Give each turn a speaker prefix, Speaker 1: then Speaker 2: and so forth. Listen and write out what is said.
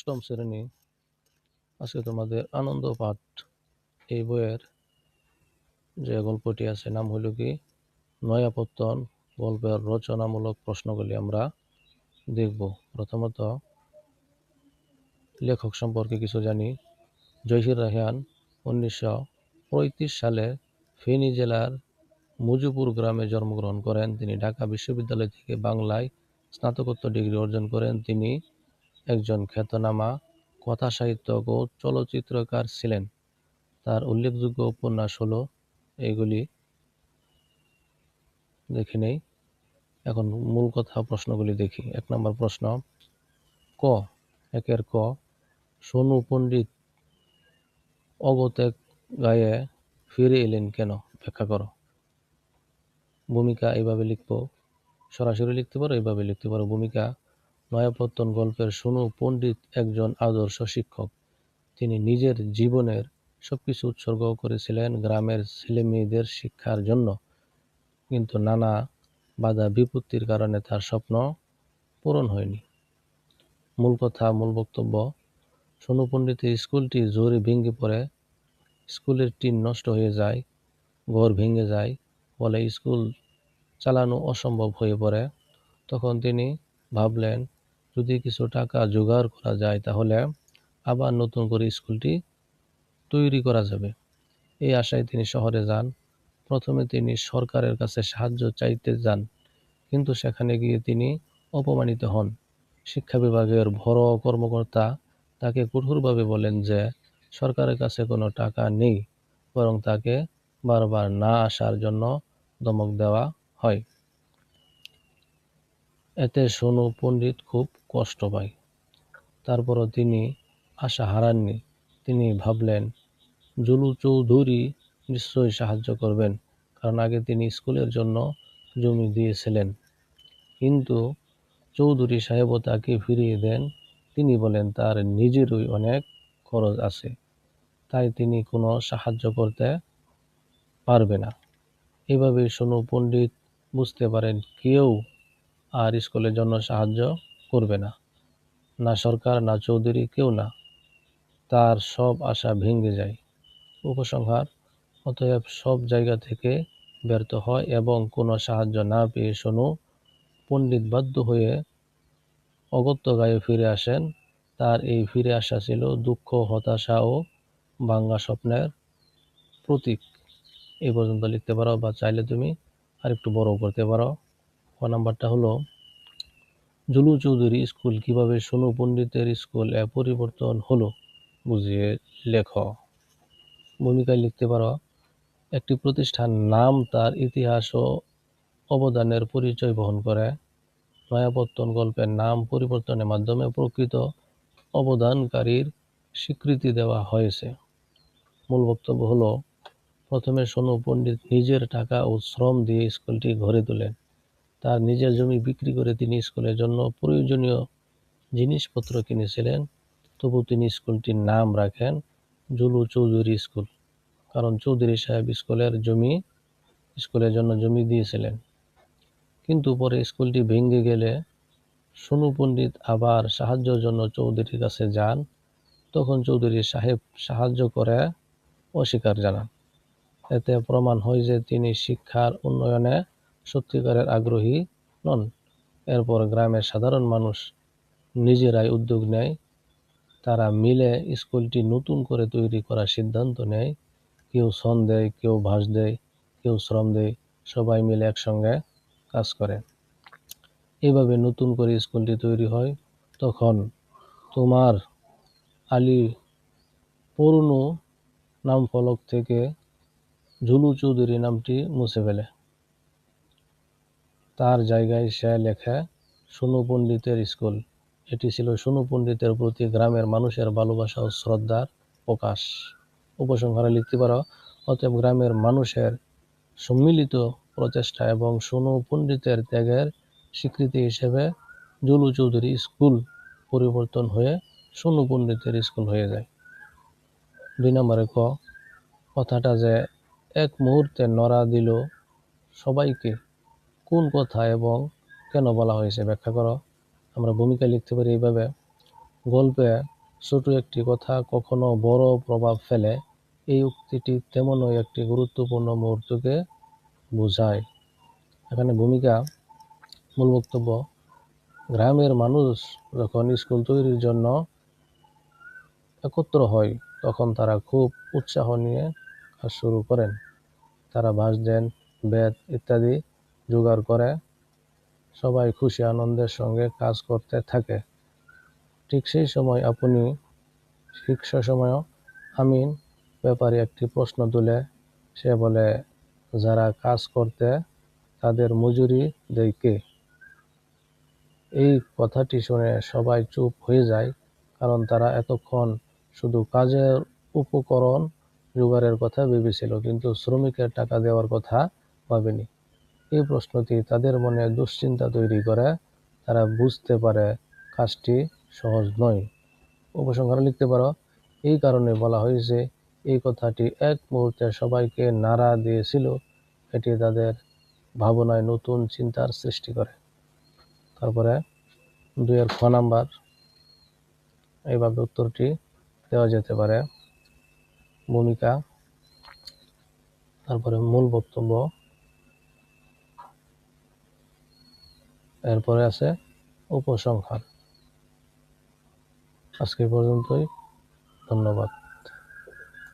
Speaker 1: অষ্টম শ্রেণী। আজকে তোমাদের আনন্দ পাঠ এই বইয়ের যে গল্পটি আছে নাম হইল কি নয়াপত্তন। গল্পের রচনামূলক প্রশ্নগুলি আমরা দেখব। প্রথমত লেখক সম্পর্কে কিছু জানি। জহির রায়হান 1935 সালে ফেনী জেলার মুজিবপুর গ্রামে জন্মগ্রহণ করেন। তিনি ঢাকা বিশ্ববিদ্যালয় থেকে বাংলায় স্নাতকোত্তর ডিগ্রি অর্জন করেন। তিনি একজন খ্যাতনামা কথাসাহিত্যক ও চলচ্চিত্রকার ছিলেন। তার উল্লেখযোগ্য উপন্যাস হলো এইগুলি, দেখে নেই। এখন মূল কথা প্রশ্নগুলি দেখি। 1 নম্বর প্রশ্ন, ক একের ক সোনু পণ্ডিত অগত্যা গায়ে ফিরে এলেন কেন? ব্যাখ্যা করো। ভূমিকা এইভাবে লিখবো, সরাসরি লিখতে পারো, এইভাবে লিখতে পারো। ভূমিকা: নয়াপত্তন গল্পের সোনু পণ্ডিত একজন আদর্শ শিক্ষক। তিনি নিজের জীবনের সবকিছু উৎসর্গ করেছিলেন গ্রামের ছেলেমেয়েদের শিক্ষার জন্য, কিন্তু নানা বাধা বিপত্তির কারণে তার স্বপ্ন পূরণ হয়নি। মূল কথা, মূল বক্তব্য: সোনু পণ্ডিতের স্কুলটি জোরে ভেঙে পড়ে। স্কুলের টিন নষ্ট হয়ে যায়, ঘর ভেঙে যায়, ফলে স্কুল চালানো অসম্ভব হয়ে পড়ে। তখন তিনি ভাবলেন, যদি কিছু টাকা জোগাড় করা যায় তাহলে আবার নতুন করে স্কুলটি তৈরি করা যাবে। এই আশায় তিনি শহরে যান। প্রথমে তিনি সরকারের কাছে সাহায্য চাইতে যান, কিন্তু সেখানে গিয়ে তিনি অপমানিত হন। শিক্ষা বিভাগের বড় কর্মকর্তা তাকে কঠোরভাবে বলেন যে সরকারের কাছে কোনো টাকা নেই, বরং তাকে বারবার না আসার জন্য ধমক দেওয়া হয়। এতে সোনু পণ্ডিত খুব কষ্ট পায়। তারপরও তিনি আশা হারাননি। তিনি ভাবলেন, জুলু চৌধুরী নিশ্চয়ই সাহায্য করবেন, কারণ আগে তিনি স্কুলের জন্য জমি দিয়েছিলেন। কিন্তু চৌধুরী সাহেবও তাকে ফিরিয়ে দেন। তিনি বলেন তার নিজেরই অনেক খরচ আছে, তাই তিনি কোনো সাহায্য করতে পারবে না। এভাবেই সোনু পণ্ডিত বুঝতে পারেন কেউ আর স্কুলের জন্য সাহায্য করবে না, না সরকার, না চৌধুরী, কেউ না। তার সব আশা ভেঙে যায়। উপসংহার: অতএব সব জায়গা থেকে ব্যর্থ হয় এবং কোনো সাহায্য না পেয়ে সোনু পণ্ডিত বাধ্য হয়ে অগত্যা গায়ে ফিরে আসেন। তার এই ফিরে আসা ছিল দুঃখ, হতাশা ও ভাঙা স্বপ্নের প্রতীক। এই পর্যন্ত লিখতে পারো, বা চাইলে তুমি আরেকটু বড় করতে পারো। ক নাম্বারটা হলো, জুলু চৌধুরী স্কুল কিভাবে সোনু পণ্ডিতের স্কুল এ পরিবর্তন হলো বুঝিয়ে লেখো। ভূমিকায় লিখতে পারো, একটি প্রতিষ্ঠান নাম তার ইতিহাস ও অবদানের পরিচয় বহন করে। নয়াপত্তন গল্পের নাম পরিবর্তনের মাধ্যমে প্রকৃত অবদানকারীর স্বীকৃতি দেওয়া হয়েছে। মূল বক্তব্য হলো, প্রথমে সোনু পণ্ডিত নিজের টাকা ও শ্রম দিয়ে স্কুলটি গড়ে তোলেন। তার নিজের জমি বিক্রি করে তিনি স্কুলের জন্য প্রয়োজনীয় জিনিসপত্র কিনেছিলেন। তবু তিনি স্কুলটির নাম রাখেন জুলু চৌধুরী স্কুল, কারণ চৌধুরী সাহেব স্কুলের জন্য জমি দিয়েছিলেন। কিন্তু পরে স্কুলটি ভেঙে গেলে সোনু পণ্ডিত আবার সাহায্যের জন্য চৌধুরীর কাছে যান। তখন চৌধুরী সাহেব সাহায্য করে অস্বীকার জানান। এতে প্রমাণ হয় যে তিনি শিক্ষার উন্নয়নে সত্যিকারের আগ্রহী নন। এরপর গ্রামের সাধারণ মানুষ নিজেরাই উদ্যোগ নেয়। তারা মিলে স্কুলটি নতুন করে তৈরি করার সিদ্ধান্ত নেয়। কেউ শ্রম দেয়, কেউ ভাস দেয়, কেউ শ্রম দেয়, সবাই মিলে একসঙ্গে কাজ করে। এইভাবে নতুন করে স্কুলটি তৈরি হয়। তখন তোমার আলী পুরনো নামফলক থেকে জুলু চৌধুরী নামটি মুছে ফেলে। তার জায়গায় সে লেখে সোনু পণ্ডিতের স্কুল। এটি ছিল সোনু পণ্ডিতের প্রতি গ্রামের মানুষের ভালোবাসা ও শ্রদ্ধার প্রকাশ। উপসংহারে লিখতে পারো, অতএব গ্রামের মানুষের সম্মিলিত প্রচেষ্টা এবং সোনু পণ্ডিতের ত্যাগের স্বীকৃতি হিসেবে জুলু চৌধুরী স্কুল পরিবর্তন হয়ে সোনু পণ্ডিতের স্কুল হয়ে যায়। 2 নম্বরে ক, কথাটা যে এক মুহূর্তে নড়া দিল সবাইকে, কোন কথা এবং কেন বলা হয়েছে ব্যাখ্যা করো। আমরা ভূমিকা লিখতে পারি এইভাবে, গল্পে ছোট একটি কথা কখনো বড় প্রভাব ফেলে, এই উক্তিটি তেমনই একটি গুরুত্বপূর্ণ মুহূর্তকে বোঝায়। এখানে ভূমিকা, মূল বক্তব্য: গ্রামের মানুষ যখন স্কুল তৈরির জন্য একত্র হয় তখন তারা খুব উৎসাহ নিয়ে কাজ শুরু করেন। তারা বাঁশ দেন, বেত ইত্যাদি জোগাড় করে সবাই খুশি আনন্দের সঙ্গে কাজ করতে থাকে। ঠিক সেই সময় আমিন ব্যাপারী একটি প্রশ্ন তুলে। সে বলে, যারা কাজ করতে তাদের মজুরি দেয় কে? এই কথাটি শুনে সবাই চুপ হয়ে যায়, কারণ তারা এতক্ষণ শুধু কাজের উপকরণ জোগাড়ের কথা ভেবেছিল, কিন্তু শ্রমিকের টাকা দেওয়ার কথা ভাবেনি। এই প্রশ্নটি তাদের মনে দুশ্চিন্তা তৈরি করে। তারা বুঝতে পারে কাজটি সহজ নয়। উপসংহারে লিখতে পারো, এই কারণে বলা হয়েছে এই কথাটি এক মুহূর্তে সবাইকে নাড়া দিয়েছিল। এটি তাদের ভাবনায় নতুন চিন্তার সৃষ্টি করে। তারপরে 2 খ নাম্বার, এইভাবে উত্তরটি দেওয়া যেতে পারে। ভূমিকা, তারপরে মূল বক্তব্য, এরপরে আছে উপসংহার। আজকে পর্যন্তই। ধন্যবাদ।